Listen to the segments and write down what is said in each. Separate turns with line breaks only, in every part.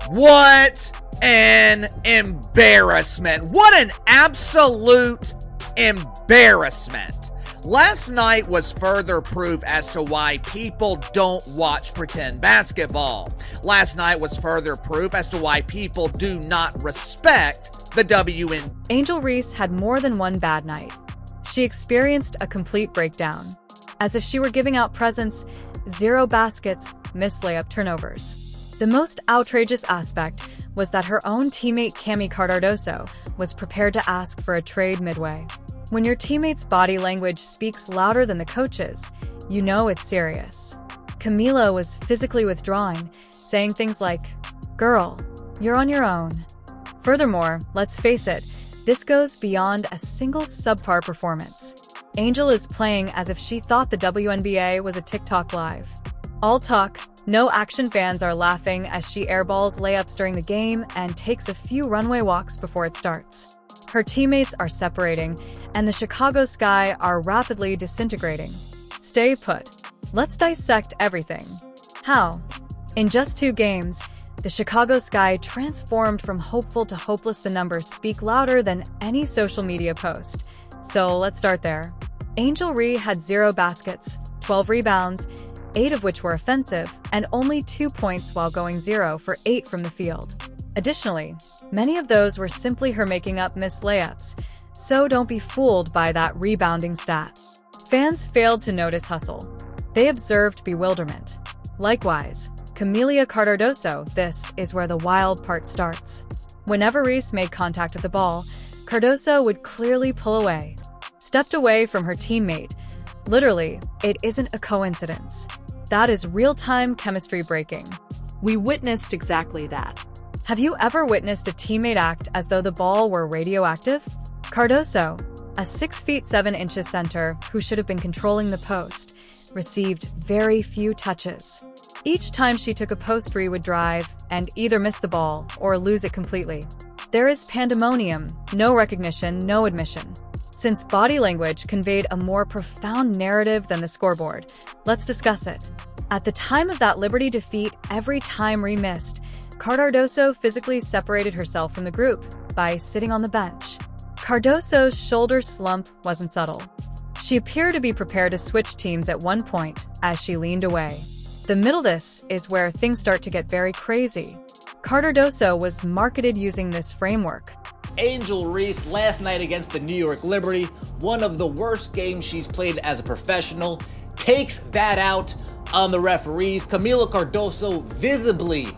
What an embarrassment. What an absolute embarrassment. Last night was further proof as to why people don't watch pretend basketball. Last night was further proof as to why people do not respect the WNBA.
Angel Reese had more than one bad night. She experienced a complete breakdown. As if she were giving out presents, 0 baskets, missed layup turnovers. The most outrageous aspect was that her own teammate Camila Cardoso was prepared to ask for a trade midway. When your teammate's body language speaks louder than the coach's, you know it's serious. Camila was physically withdrawing, saying things like, "Girl, you're on your own." Furthermore, let's face it, this goes beyond a single subpar performance. Angel is playing as if she thought the WNBA was a TikTok live. All talk, no action. Fans are laughing as she airballs layups during the game and takes a few runway walks before it starts. Her teammates are separating, and the Chicago Sky are rapidly disintegrating. Stay put. Let's dissect everything. How? In just 2 games, the Chicago Sky transformed from hopeful to hopeless. The numbers speak louder than any social media post. So let's start there. Angel Reese had 0 baskets, 12 rebounds, 8 of which were offensive, and only 2 points while going 0 for 8 from the field. Additionally, many of those were simply her making up missed layups, so don't be fooled by that rebounding stat. Fans failed to notice hustle. They observed bewilderment. Likewise, Camila Cardoso, this is where the wild part starts. Whenever Reese made contact with the ball, Cardoso would clearly pull away, stepped away from her teammate. Literally, it isn't a coincidence. That is real-time chemistry breaking. We witnessed exactly that. Have you ever witnessed a teammate act as though the ball were radioactive? Cardoso, a 6 feet 7 inches center who should have been controlling the post, received very few touches. Each time she took a post, Reese would drive and either miss the ball or lose it completely. There is pandemonium, no recognition, no admission. Since body language conveyed a more profound narrative than the scoreboard, let's discuss it. At the time of that Liberty defeat, every time Reese missed, Cardoso physically separated herself from the group by sitting on the bench. Cardoso's shoulder slump wasn't subtle. She appeared to be prepared to switch teams at one point as she leaned away. The middle this is where things start to get very crazy. Cardoso was marketed using this framework.
Angel Reese last night against the New York Liberty, one of the worst games she's played as a professional, takes that out on the referees. Camila Cardoso visibly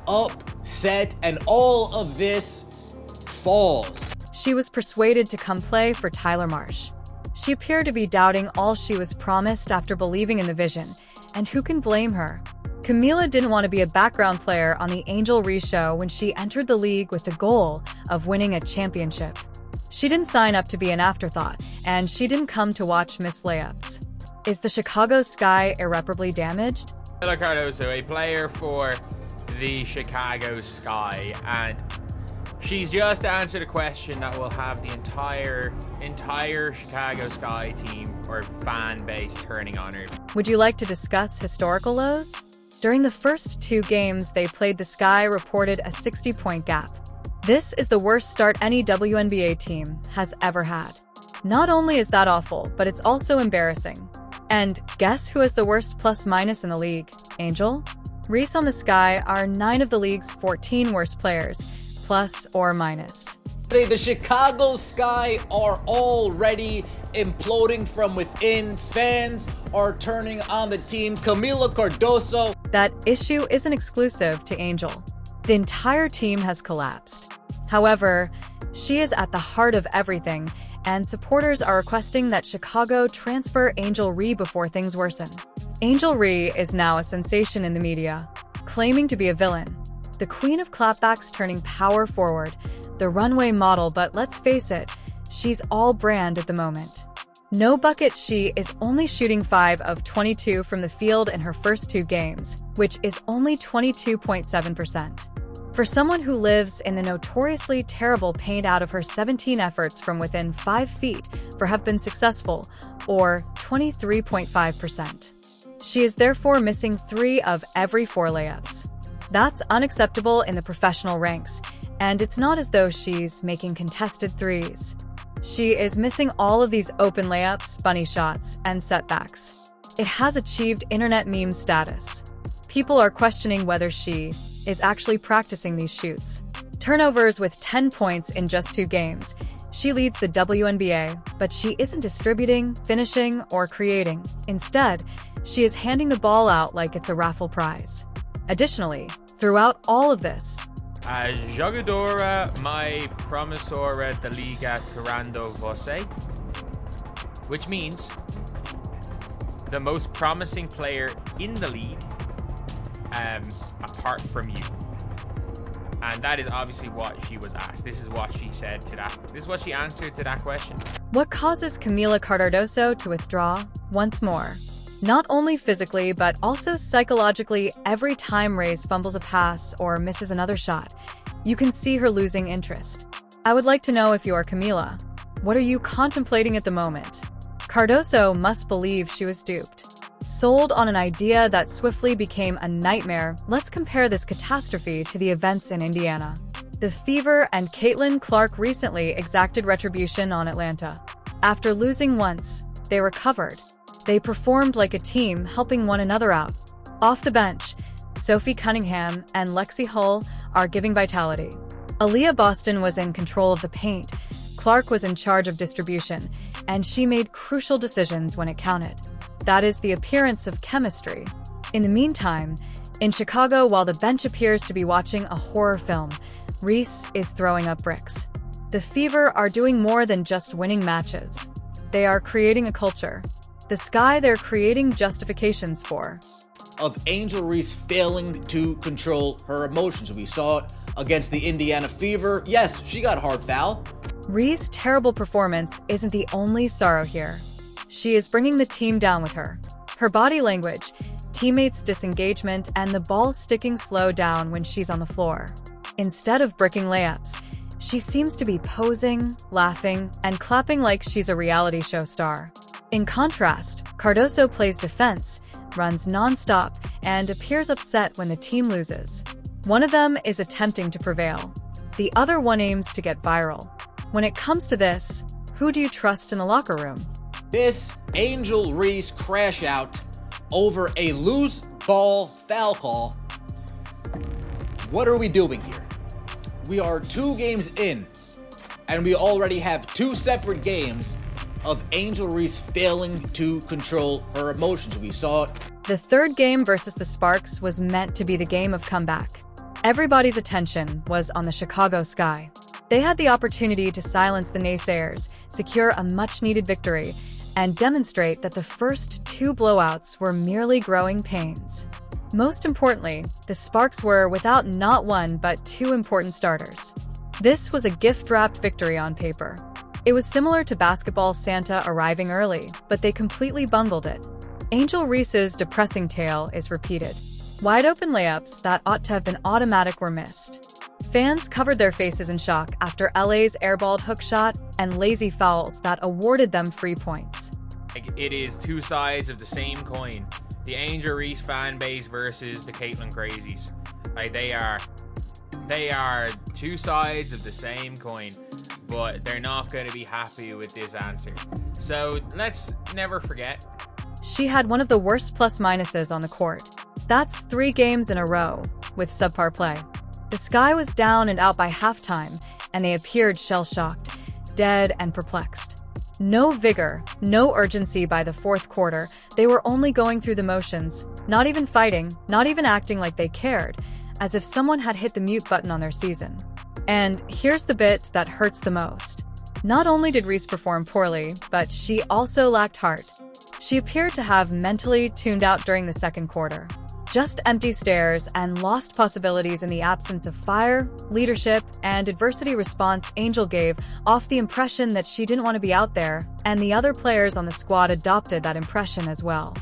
upset, and all of this falls.
She was persuaded to come play for Tyler Marsh. She appeared to be doubting all she was promised after believing in the vision, and who can blame her? Camila didn't want to be a background player on the Angel Reese show when she entered the league with the goal of winning a championship. She didn't sign up to be an afterthought, and she didn't come to watch missed layups. Is the Chicago Sky irreparably damaged?
Camila Cardoso, a player for the Chicago Sky, and she's just answered a question that will have the entire Chicago Sky team or fan base turning on her.
Would you like to discuss historical lows? During the first 2 games they played, the Sky reported a 60-point gap. This is the worst start any WNBA team has ever had. Not only is that awful, but it's also embarrassing. And guess who has the worst plus-minus in the league? Angel? Reese on the Sky are 9 of the league's 14 worst players, plus or minus.
The Chicago Sky are already imploding from within. Fans are turning on the team. Camila Cardoso.
That issue isn't exclusive to Angel. The entire team has collapsed. However, she is at the heart of everything, and supporters are requesting that Chicago transfer Angel Reese before things worsen. Angel Reese is now a sensation in the media, claiming to be a villain. The queen of clapbacks turning power forward, the runway model, but let's face it, she's all brand at the moment. No bucket, she is only shooting 5 of 22 from the field in her first 2 games, which is only 22.7%. For someone who lives in the notoriously terrible paint, out of her 17 efforts from within 5 feet have been successful, or 23.5%. She is therefore missing 3 of every 4 layups. That's unacceptable in the professional ranks, and it's not as though she's making contested threes. She is missing all of these open layups, bunny shots, and setbacks. It has achieved internet meme status. People are questioning whether she is actually practicing these shoots. Turnovers with 10 points in just 2 games. She leads the WNBA, but she isn't distributing, finishing, or creating. Instead, she is handing the ball out like it's a raffle prize. Additionally, throughout all of this,
A jogadora mais promissora da Liga tirando você, which means the most promising player in the league, apart from you. And that is obviously what she was asked. This is what she said to that. This is what she answered to that question.
what causes Camila Cardoso to withdraw once more? Not only physically, but also psychologically. Every time Reese fumbles a pass or misses another shot, you can see her losing interest. I would like to know if you're Camila. What are you contemplating at the moment? Cardoso must believe she was duped. Sold on an idea that swiftly became a nightmare. Let's compare this catastrophe to the events in Indiana. The Fever and Caitlin Clark recently exacted retribution on Atlanta. After losing once, they recovered. They performed like a team, helping one another out. Off the bench, Sophie Cunningham and Lexi Hull are giving vitality. Aaliyah Boston was in control of the paint. Clark was in charge of distribution, and she made crucial decisions when it counted. That is the appearance of chemistry. In the meantime, in Chicago, while the bench appears to be watching a horror film, Reese is throwing up bricks. The Fever are doing more than just winning matches. They are creating a culture. The Sky they're creating justifications for.
Of Angel Reese failing to control her emotions. We saw it against the Indiana Fever. Yes, she got a hard foul.
Reese's terrible performance isn't the only sorrow here. She is bringing the team down with her. Her body language, teammates' disengagement, and the ball sticking slow down when she's on the floor. Instead of bricking layups, she seems to be posing, laughing, and clapping like she's a reality show star. In contrast, Cardoso plays defense, runs non-stop, and appears upset when the team loses. One of them is attempting to prevail. The other one aims to get viral. When it comes to this, who do you trust in the locker room?
This Angel Reese crash out over a loose ball foul call. What are we doing here? We are 2 games in, and we already have 2 separate games of Angel Reese failing to control her emotions. We saw it.
The third game versus the Sparks was meant to be the game of comeback. Everybody's attention was on the Chicago Sky. They had the opportunity to silence the naysayers, secure a much-needed victory, and demonstrate that the first 2 blowouts were merely growing pains. Most importantly, the Sparks were without not 1 but 2 important starters. This was a gift-wrapped victory on paper. It was similar to basketball Santa arriving early, but they completely bungled it. Angel Reese's depressing tale is repeated. Wide-open layups that ought to have been automatic were missed. Fans covered their faces in shock after LA's airballed hook shot and lazy fouls that awarded them free points.
It is 2 sides of the same coin. The Angel Reese fan base versus the Caitlin Crazies. They are 2 sides of the same coin, but they're not going to be happy with this answer. So let's never forget.
She had one of the worst plus-minuses on the court. That's 3 games in a row with subpar play. The Sky was down and out by halftime, and they appeared shell-shocked, dead and perplexed. No vigor, no urgency by the 4th quarter. They were only going through the motions, not even fighting, not even acting like they cared, as if someone had hit the mute button on their season. And here's the bit that hurts the most. Not only did Reese perform poorly, but she also lacked heart. She appeared to have mentally tuned out during the 2nd quarter. Just empty stares and lost possibilities in the absence of fire, leadership, and adversity response. Angel gave off the impression that she didn't want to be out there, and the other players on the squad adopted that impression as well.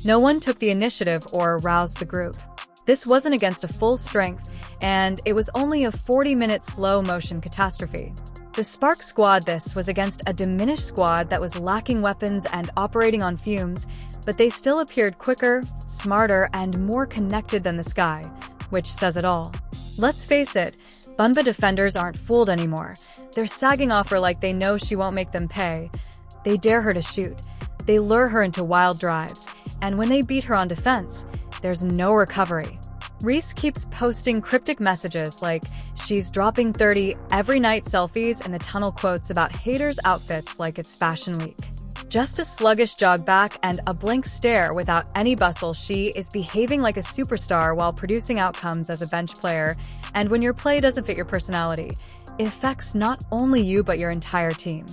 No one took the initiative or roused the group. This wasn't against a full strength, and it was only a 40-minute slow-motion catastrophe. The Spark squad. This was against a diminished squad that was lacking weapons and operating on fumes, but they still appeared quicker, smarter, and more connected than the Sky, which says it all. Let's face it, Bunba defenders aren't fooled anymore. They're sagging off her like they know she won't make them pay. They dare her to shoot. They lure her into wild drives. And when they beat her on defense, there's no recovery. Reese keeps posting cryptic messages like she's dropping 30 every night selfies and the tunnel quotes about haters' outfits like it's fashion week. Just a sluggish jog back and a blank stare without any bustle, she is behaving like a superstar while producing outcomes as a bench player, and when your play doesn't fit your personality, it affects not only you but your entire team.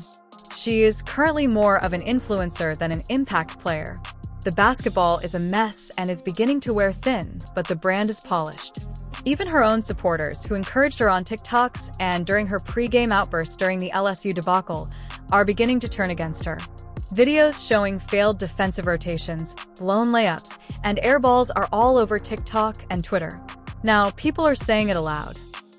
She is currently more of an influencer than an impact player. The basketball is a mess and is beginning to wear thin, but the brand is polished. Even her own supporters, who encouraged her on TikToks and during her pre-game outbursts during the LSU debacle, are beginning to turn against her. Videos showing failed defensive rotations, blown layups, and air balls are all over TikTok and Twitter. Now, people are saying it aloud.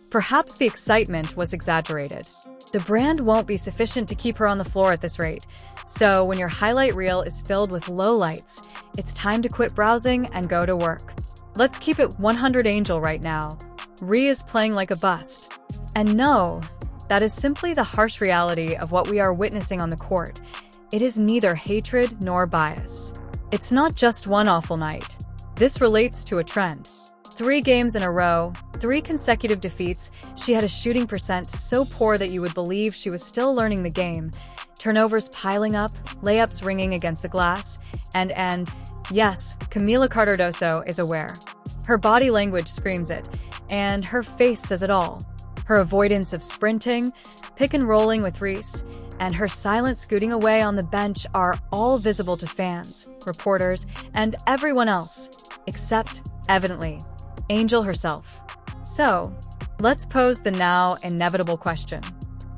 Perhaps the excitement was exaggerated. The brand won't be sufficient to keep her on the floor at this rate. So when your highlight reel is filled with lowlights, it's time to quit browsing and go to work. Let's keep it 100 Angel right now. Ree is playing like a bust. And no, that is simply the harsh reality of what we are witnessing on the court. It is neither hatred nor bias. It's not just one awful night. This relates to a trend. 3 games in a row, 3 consecutive defeats, she had a shooting percent so poor that you would believe she was still learning the game. Turnovers piling up, layups ringing against the glass, and yes, Camila Cardoso is aware. Her body language screams it, and her face says it all. Her avoidance of sprinting, pick and rolling with Reese, and her silent scooting away on the bench are all visible to fans, reporters, and everyone else, except, evidently, Angel herself. So, let's pose the now inevitable question.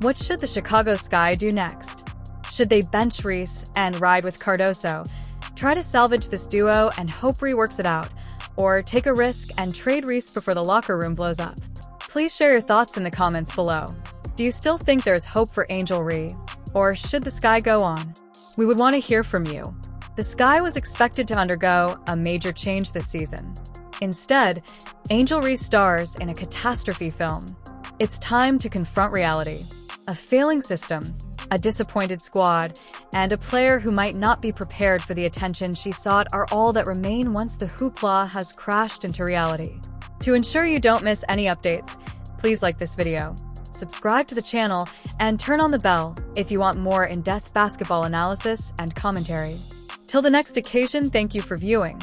What should the Chicago Sky do next? Should they bench Reese and ride with Cardoso, try to salvage this duo and hope Ree works it out, or take a risk and trade Reese before the locker room blows up? Please share your thoughts in the comments below. Do you still think there's hope for Angel Ree? Or should the Sky go on? We would want to hear from you. The Sky was expected to undergo a major change this season. Instead, Angel Ree stars in a catastrophe film. It's time to confront reality. A failing system, a disappointed squad, and a player who might not be prepared for the attention she sought are all that remain once the hoopla has crashed into reality. To ensure you don't miss any updates, please like this video, subscribe to the channel, and turn on the bell if you want more in-depth basketball analysis and commentary. Till the next occasion, thank you for viewing.